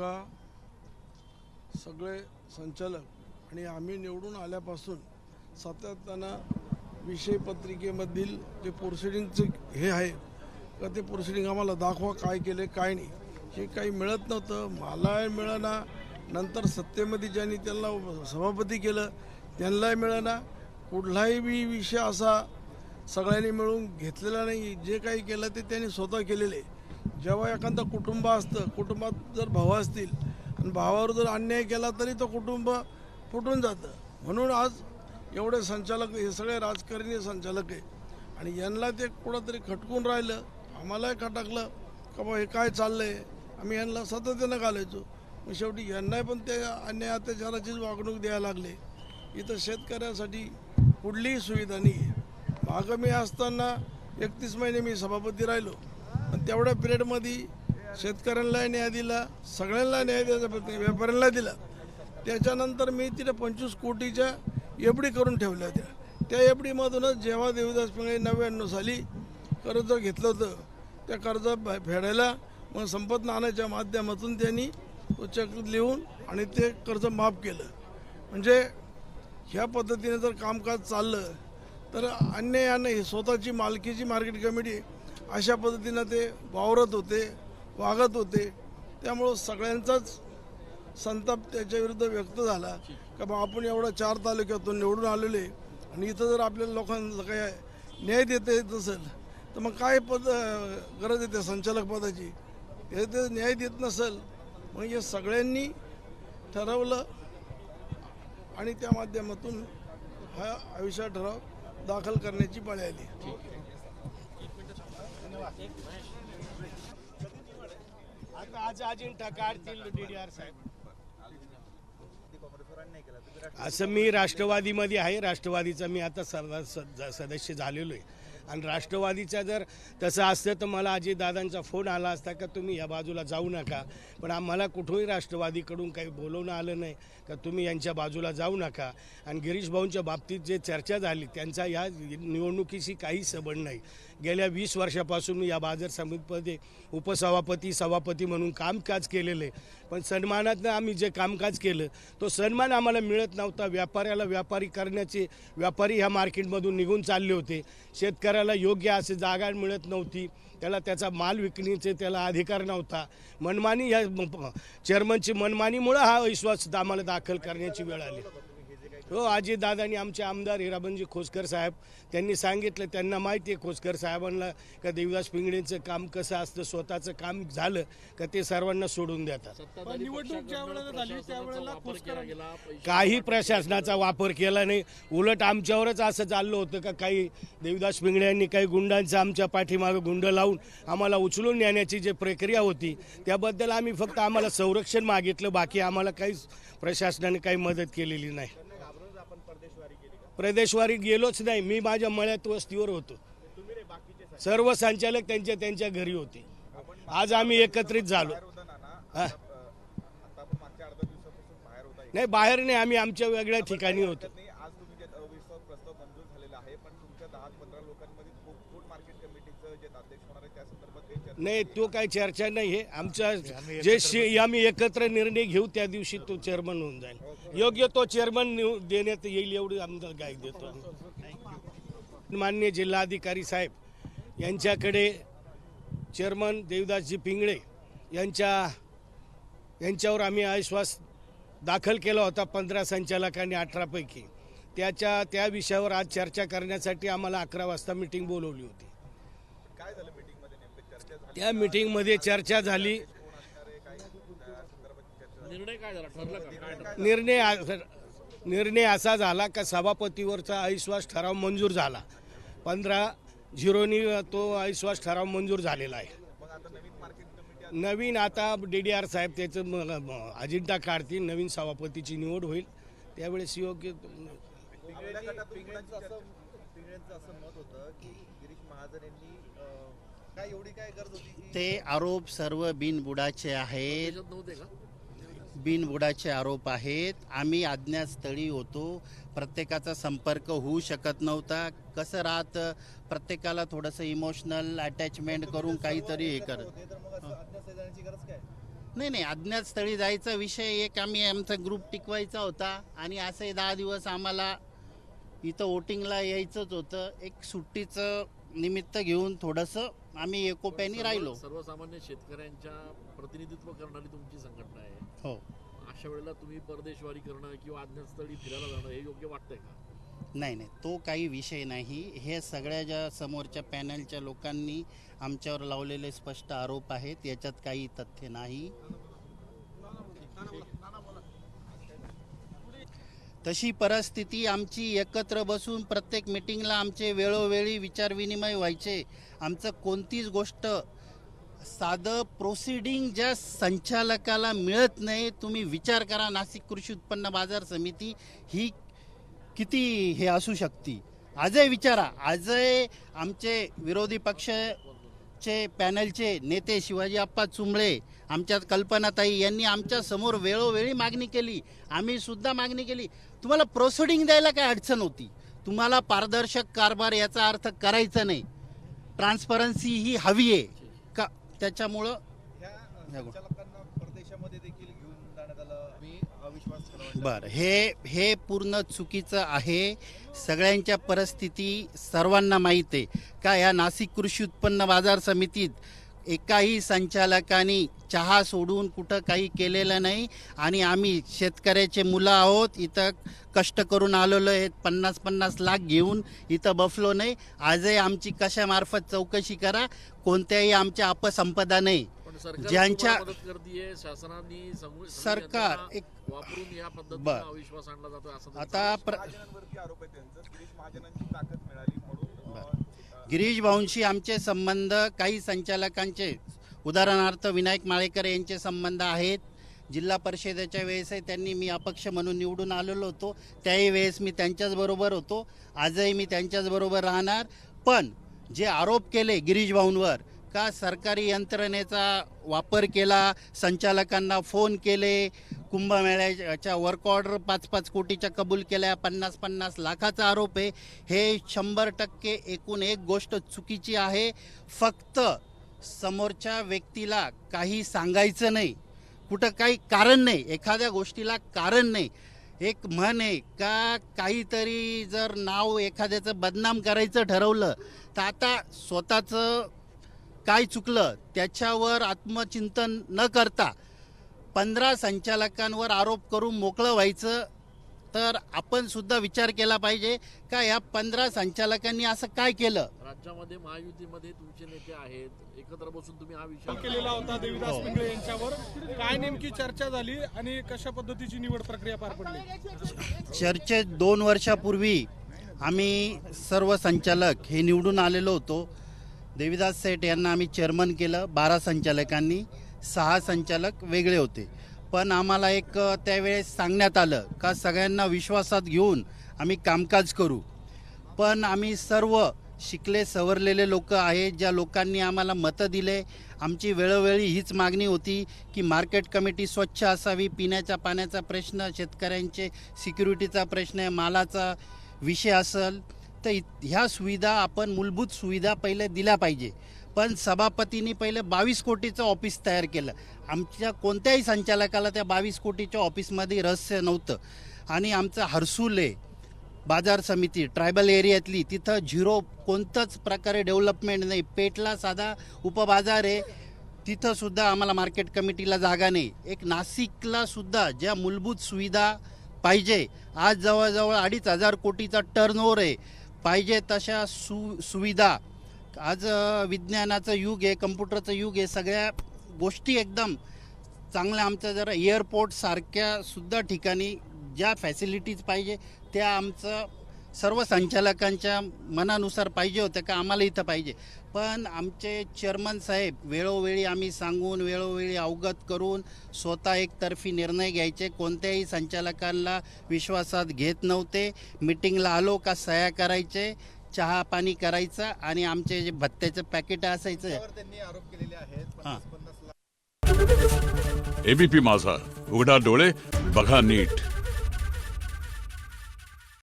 बघा, सगळे संचालक आणि आम्ही निवडून आल्यापासून सातत्यानं विषय पत्रिकेमधील जे प्रोसिडिंगचं हे आहे का ते प्रोसिडिंग आम्हाला दाखवा, काय केले काय नाही, हे काही मिळत नव्हतं. मलाही मिळेना, नंतर सत्तेमध्ये ज्यांनी त्यांना सभापती केलं त्यांनाही मिळेना. कुठलाही विषय असा सगळ्यांनी मिळून घेतलेला नाही. जे काही केलं ते त्यांनी स्वतः केलेले. जेव्हा एखादं कुटुंब असतं, कुटुंबात जर भाऊ असतील आणि भावावर जर अन्याय केला तरी तो कुटुंब फुटून जातं. म्हणून आज एवढे संचालक, हे सगळे राजकारणी संचालक आहे आणि यांना ते कुठंतरी खटकून राहिलं. आम्हालाही खटकलं का बा हे काय चाललं आहे. आम्ही यांना सातत्यानं घालायचो. मग शेवटी यांनाही पण ते अन्याय अत्याचाराचीच वागणूक द्यायला लागले. इथं शेतकऱ्यासाठी कुठलीही सुविधा नाही आहे. मागं मी असताना 31 महिने मी सभापती राहिलो, पण तेवढ्या पिरियडमध्ये शेतकऱ्यांना न्याय दिला, सगळ्यांना न्याय द्यायचा प्रयत्न, व्यापाऱ्यांना दिला. त्याच्यानंतर मी तिथे 25 कोटीच्या एफ डी करून ठेवल्या होत्या. त्या एफ डीमधूनच जेव्हा देवीदास पिंगळे 99 साली कर्ज घेतलं होतं, त्या कर्ज फेडायला मग संपत नाण्याच्या माध्यमातून त्यांनी तो चेक लिहून आणि ते कर्ज माफ केलं. म्हणजे ह्या पद्धतीने जर कामकाज चाललं तर अन्यायानं ही स्वतःची मालकीची मार्केट कमिटी अशा पद्धतीनं ते वावरत होते, वागत होते. त्यामुळं सगळ्यांचाच संताप त्याच्याविरुद्ध व्यक्त झाला का बा आपण एवढा 4 तालुक्यातून निवडून आलेले आणि इथं जर आपल्याला लोकांना काय न्याय देता येत नसेल तर मग काय गरज येते संचालक पदाची. हे ते न्याय देत नसेल मग हे सगळ्यांनी ठरवलं आणि त्या माध्यमातून हा अविश्वास ठराव दाखल करण्याची पाळी आली. आज अजिंठा काढतील DDR साहेब. असं मी राष्ट्रवादीमध्ये आहे. राष्ट्रवादीचा मी आता सदस्य झालेलो आहे आणि राष्ट्रवादीचा जर तसं असतं तर मला अजितदादांचा फोन आला असता का तुम्ही या बाजूला जाऊ नका. पण आम्हाला कुठूनही राष्ट्रवादीकडून काही बोलवणं आलं नाही का तुम्ही यांच्या बाजूला जाऊ नका. आणि गिरीश भाऊंच्या बाबतीत जे चर्चा झाली त्यांचा या निवडणुकीशी काही संबंध नाही. गेल्या 20 वर्षापासून मी या बाजार समितीमध्ये उपसभापती, सभापती म्हणून कामकाज केलेलं आहे. पण सन्मानातनं आम्ही जे कामकाज केलं तो सन्मान आम्हाला मिळत नव्हता. व्यापाऱ्याला व्यापारी करण्याचे, व्यापारी ह्या मार्केटमधून निघून चालले होते. शेतकऱ्याला योग्य असे जागा मिळत नव्हती, त्याला त्याचा माल विकण्याचे त्याला अधिकार नव्हता. मनमानी ह्या चेअरमनची मनमानीमुळं हा विश्वास आम्हाला दाखल करण्याची वेळ आली. हो, अजितदादांनी आमचे आमदार हिराबंजी खोसकर साहेब त्यांनी सांगितलं, त्यांना माहिती आहे खोसकर साहेबांना का देवीदास पिंगळेंचं काम कसं असतं. स्वतःचं काम झालं का ते सर्वांना सोडून देतात. निवडणूक ज्या वेळेला झाली त्यावेळेला काही प्रशासनाचा वापर केला नाही. उलट आमच्यावरच असं चाललं होतं का काही देवीदास पिंगळे यांनी काही गुंडांचं आमच्या पाठीमागं गुंड लावून आम्हाला उचलून नेण्याची जी प्रक्रिया होती त्याबद्दल आम्ही फक्त आम्हाला संरक्षण मागितलं. बाकी आम्हाला काहीच प्रशासनाने काही मदत केलेली नाही. प्रदेशवारी गेलोच नाही. मी माझ्या मळ्यात वस्तीवर होतो. सर्व संचालक त्यांच्या घरी होते. आज आम्ही एकत्रित झालो. नाही, बाहेर नाही, आम्ही आमच्या वेगळ्या ठिकाणी होतो. नाही, तो काही चर्चा नाही आहे. आमच्या जे आम्ही एकत्र निर्णय घेऊ त्या दिवशी तो चेअरमन होऊन जाईल. योग्य तो चेअरमन देण्यात येईल एवढी आमदार गाय देतो. माननीय जिल्हाधिकारी साहेब यांच्याकडे चेअरमन देवदासजी पिंगळे यांच्यावर आम्ही अविश्वास दाखल केला होता 15 संचालकांनी 18 पैकी. त्या विषयावर आज चर्चा करण्यासाठी आम्हाला 11 वाजता मीटिंग बोलवली होती. काय झालं मीटिंगमध्ये नेमकं चर्चा झाली? त्या मीटिंगमध्ये चर्चा झाली. निर्णय काय झाला, ठरलं का? निर्णय असा झाला का सभापतीवरचा अविश्वास ठराव मंजूर झाला. 15-0नी तो अविश्वास ठराव मंजूर झालेला आहे. नवीन आता DDR साहेब त्याचं अजिंठा काढतील, नवीन सभापतीची निवड होईल त्यावेळेस योग्य. ते आरोप सर्व बिनबुडाचे आहेत. बिनबुडाचे आरोप आहेत. आम्ही अज्ञातस्थळी होतो. प्रत्येकाचा संपर्क होऊ शकत नव्हता. कसं राहतं, प्रत्येकाला थोडंसं इमोशनल अटॅचमेंट करून काहीतरी हे करत. नाही, अज्ञात स्थळी जायचा विषय एक आम्ही आमचा ग्रुप टिकवायचा होता आणि असे 10 दिवस आम्हाला इथं वोटिंगला यायचंच होतं. एक सुट्टीचं निमित्त घेऊन थोडंसं आम्ही एकोप्याने राहिलो. सर्वसामान्य शेतकऱ्यांच्या प्रतिनिधित्व करणारी तुमची संघटना आहे. हो, अशा वेळेला तुम्ही परदेशवारी करणं किंवा अज्ञातस्थळी फिरायला जाणं हे योग्य वाटतंय का? नाही, तो काही विषय नाही. हे सगळ्या ज्या समोरच्या पॅनलच्या लोकांनी आमच्यावर लावलेले स्पष्ट आरोप आहेत, याच्यात काही तथ्य नाही. तशी परिस्थिती आमची एकत्र बसून प्रत्येक मिटिंगला आमचे वेळोवेळी विचारविनिमय व्हायचे. आमचं कोणतीच गोष्ट साधं प्रोसिडिंग ज्या संचालकाला मिळत नाही. तुम्ही विचार करा, नाशिक कृषी उत्पन्न बाजार समिती ही किती हे असू शकते. आजही विचारा, आजही आमचे विरोधी पक्षाचे पॅनलचे नेते शिवाजी आप्पा चुंबळे, आमच्यात कल्पनाताई यांनी आमच्या समोर वेळोवेळी मागणी केली. आम्ही सुद्धा मागणी केली. तुम्हाला प्रोसिडिंग द्यायला काय अडचण होती? तुम्हाला पारदर्शक कारभार याचा अर्थ करायचा नाही, ट्रान्सपरन्सी ही हवी आहे का? त्याच्यामुळं संचालकांना परदेशामध्ये देखील घेऊन जाण्यात आलं. मी अविश्वास बरं, हे पूर्ण चुकीचं आहे. सगळ्यांच्या परिस्थिती सर्वांना माहीत आहे का या नाशिक कृषी उत्पन्न बाजार समितीत एकाही संचालकांनी चहा सोडून कुठं काही केलेलं नाही. आणि आम्ही शेतकऱ्याचे मुलं आहोत, इथं कष्ट करून आलेलो आहेत. 50-50 लाख घेऊन इथं बसलो नाही. आजही आमची कशामार्फत चौकशी करा, कोणत्याही आमच्या अपसंपदा नाही. पण सरकार ज्यांच्या तुम्हाला मदत करतेय, शासनाने सरकार एक वापरून या पद्धतीने बरं. अविश्वास आणला जातो असं आता महाजनांवरती आरोप आहे त्यांचं. गिरीश महाजनांची ताकद मिळाली म्हणून गिरीश भाऊंशी आमचे संबंध काही संचालकांचे, उदाहरणार्थ विनायक माळेकर यांचे संबंध आहेत. जिल्हा परिषदेच्या वेळेसही त्यांनी, मी अपक्ष म्हणून निवडून आलेलो होतो, त्याही वेळेस मी त्यांच्याच बरोबर होतो. आजही मी त्यांच्याच बरोबर राहणार. पण जे आरोप केले गिरीश भाऊंवर का सरकारी यंत्रणेचा वापर केला, संचालकांना फोन केले, कुंभमेळ्याच्या वर्क ऑर्डर 5-5 कोटीच्या कबूल केल्या, 50-50 लाखाचा आरोप आहे. हे 100% एकूण एक गोष्ट चुकीची आहे. फक्त समोरच्या व्यक्तीला काही सांगायचं नाही, कुठं काही कारण नाही, एखाद्या गोष्टीला कारण नाही. एक म्हण आहे का, काहीतरी जर नाव एखाद्याचं बदनाम करायचं ठरवलं तर आता स्वतःचं काय चुकलं त्याच्यावर आत्मचिंतन न करता 15 संचालकांवर आरोप करून मोकळं व्हायचं. तर आपण सुद्धा विचार केला पाहिजे का या 15 संचालकांनी असं काय केलं. राज्यामध्ये महायुतीमध्ये तुमचे नेते आहेत, एकत्र बसून तुम्ही हा विषय केलेला होता देविदास पिंगळे यांच्यावर. काय नेमकी चर्चा झाली आणि कशा पद्धतीची निवड प्रक्रिया पार पडली? चर्चेत 2 वर्षापूर्वी आम्ही सर्व संचालक हे निवडून आलेलो होतो. देविदास सेठ यांना आम्ही चेअरमन केलं. 12 संचालकांनी, 6 संचालक वेगळे होते. पण आम्हाला एक त्यावेळेस सांगण्यात आलं का सगळ्यांना विश्वासात घेऊन आम्ही कामकाज करू. पण आम्ही सर्व शिकले सवरलेले लोक आहेत, ज्या लोकांनी आम्हाला मतं दिले. आमची वेळोवेळी हीच मागणी होती की मार्केट कमिटी स्वच्छ असावी, पिण्याच्या पाण्याचा प्रश्न, शेतकऱ्यांचे सिक्युरिटीचा प्रश्न, मालाचा विषय असेल तर ह्या सुविधा आपण मूलभूत सुविधा पहिले दिल्या पाहिजे. पण सभापतींनी पहिले 22 कोटीचं ऑफिस तयार केलं. आमच्या कोणत्याही संचालकाला त्या 22 कोटीच्या ऑफिसमध्ये रहस्य नव्हतं. आणि आमचं हर्सुले बाजार समिती ट्रायबल एरियातली, तिथं 0 कोणतंच प्रकारे डेव्हलपमेंट नाही. पेटला साधा उपबाजार आहे, तिथंसुद्धा आम्हाला मार्केट कमिटीला जागा नाही. एक नाशिकला सुद्धा ज्या मूलभूत सुविधा पाहिजे, आज जवळजवळ 2,500 कोटीचा टर्नओव्हर आहे, पाहिजे तशा सुविधा. आज विज्ञानाचं युग आहे, कम्प्युटरचं युग आहे, सगळ्या गोष्टी एकदम चांगल्या. आमचं जरा एअरपोर्ट सारख्या सुद्धा ठिकाणी ज्या फॅसिलिटीज पाहिजे त्या आमचं सर्व संचालकांच्या मनानुसार पाहिजे होतं का आम्हाला इथं पाहिजे. पण आमचे चेअरमन साहेब वेळोवेळी आम्ही सांगून, वेळोवेळी अवगत करून स्वतः एकतर्फी निर्णय घ्यायचे. कोणत्याही संचालकांना विश्वासात घेत नव्हते. मिटिंगला आलो का सह्या करायचे, चहा पाणी करायचं आणि आमचे जे भत्त्याचं पॅकेट असायचं. त्यांनी आरोप केलेले आहेत. 50-50 लाख एबीपी माझा, उघडा डोळे बघा नीट.